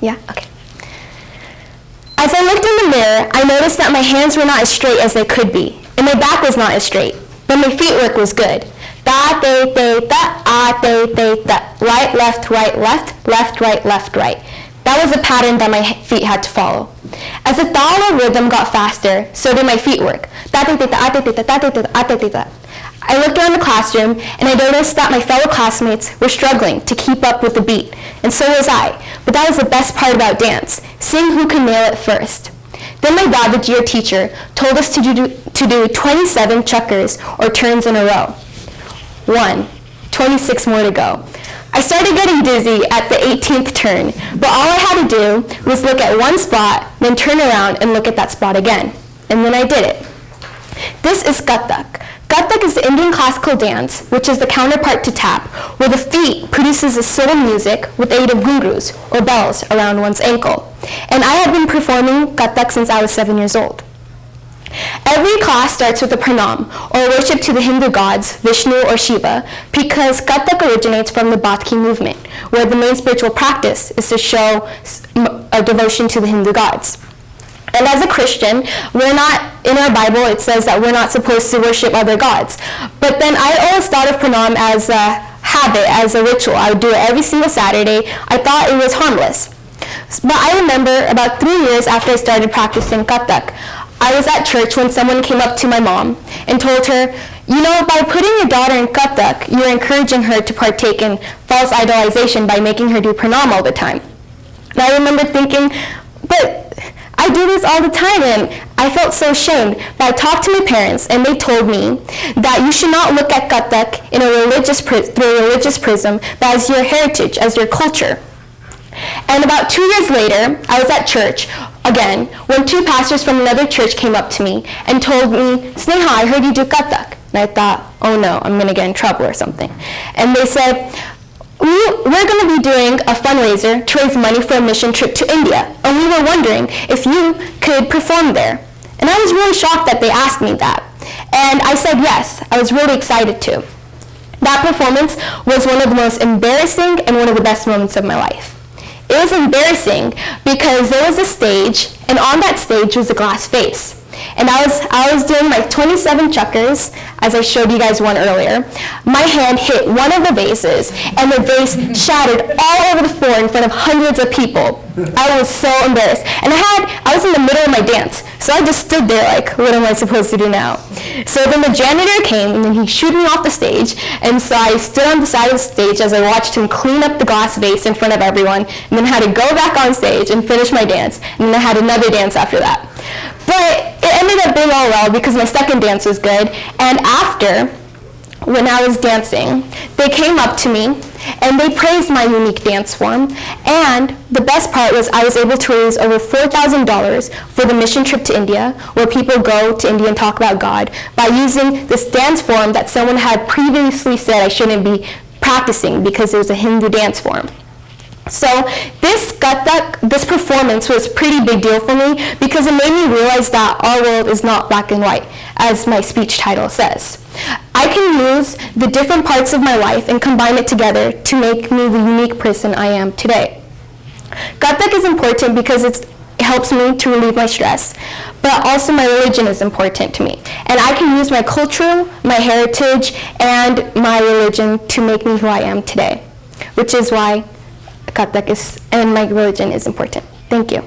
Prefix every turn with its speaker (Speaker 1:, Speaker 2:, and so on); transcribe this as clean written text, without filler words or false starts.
Speaker 1: Yeah? Okay. As I looked in the mirror, I noticed that my hands were not as straight as they could be, and my back was not as straight, but my feet work was good. Da, te, te, da, ah, te, te, da. Right, left, right, left, right. That was a pattern that my feet had to follow. As the thought rhythm got faster, so did my feet work. Da, te, te, da, ah, te, te, da, da, te, te, da, ah, te, te, da. I looked around the classroom, and I noticed that my fellow classmates were struggling to keep up with the beat, and so was I. But that was the best part about dance, seeing who could nail it first. Then my Banerjee, our teacher, told us to do 27 chukkers, or turns in a row. 1, 26 more to go. I started getting dizzy at the 18th turn, but all I had to do was look at one spot, then turn around and look at that spot again. And then I did it. This is Kathak. Kathak is the Indian classical dance, which is the counterpart to tap, where the feet produces a soul music with the aid of ghungroos, or bells, around one's ankle. And I have been performing Kathak since I was 7 years old. Every class starts with a pranam, or worship to the Hindu gods, Vishnu or Shiva, because Kathak originates from the Bhakti movement, where the main spiritual practice is to show a devotion to the Hindu gods. And as a Christian, in our Bible it says that we're not supposed to worship other gods. But then I always thought of pranam as a habit, as a ritual. I would do it every single Saturday. I thought it was harmless. But I remember about 3 years after I started practicing Kathak, I was at church when someone came up to my mom and told her, you know, by putting your daughter in Kathak, you're encouraging her to partake in false idolization by making her do pranam all the time. And I remember thinking, but I do this all the time, and I felt so ashamed. But I talked to my parents, and they told me that you should not look at Kathak through a religious prism, but as your heritage, as your culture. And about 2 years later, I was at church again when 2 pastors from another church came up to me and told me, Snetha, I heard you do Kathak. And I thought, oh no, I'm going to get in trouble or something. And they said, we're going to be doing a fundraiser to raise money for a mission trip to India, and we were wondering if you could perform there. And I was really shocked that they asked me that. And I said yes, I was really excited to. That performance was one of the most embarrassing and one of the best moments of my life. It was embarrassing because there was a stage, and on that stage was a glass vase. And I was doing my 27 chukkers, as I showed you guys one earlier. My hand hit one of the vases, and the vase shattered all over the floor in front of hundreds of people. I was so embarrassed. And I was in the middle of my dance, so I just stood there like, what am I supposed to do now? So then the janitor came, and then he shooed me off the stage, and so I stood on the side of the stage as I watched him clean up the glass vase in front of everyone, and then had to go back on stage and finish my dance, and then I had another dance after that. But it ended up being all well because my second dance was good, and after, when I was dancing, they came up to me and they praised my unique dance form, and the best part was I was able to raise over $4,000 for the mission trip to India, where people go to India and talk about God, by using this dance form that someone had previously said I shouldn't be practicing because it was a Hindu dance form. So this performance was a pretty big deal for me because it made me realize that our world is not black and white, as my speech title says. I can use the different parts of my life and combine it together to make me the unique person I am today. Kathak is important because it helps me to relieve my stress, but also my religion is important to me. And I can use my culture, my heritage, and my religion to make me who I am today, which is why Kathak and my religion is important. Thank you.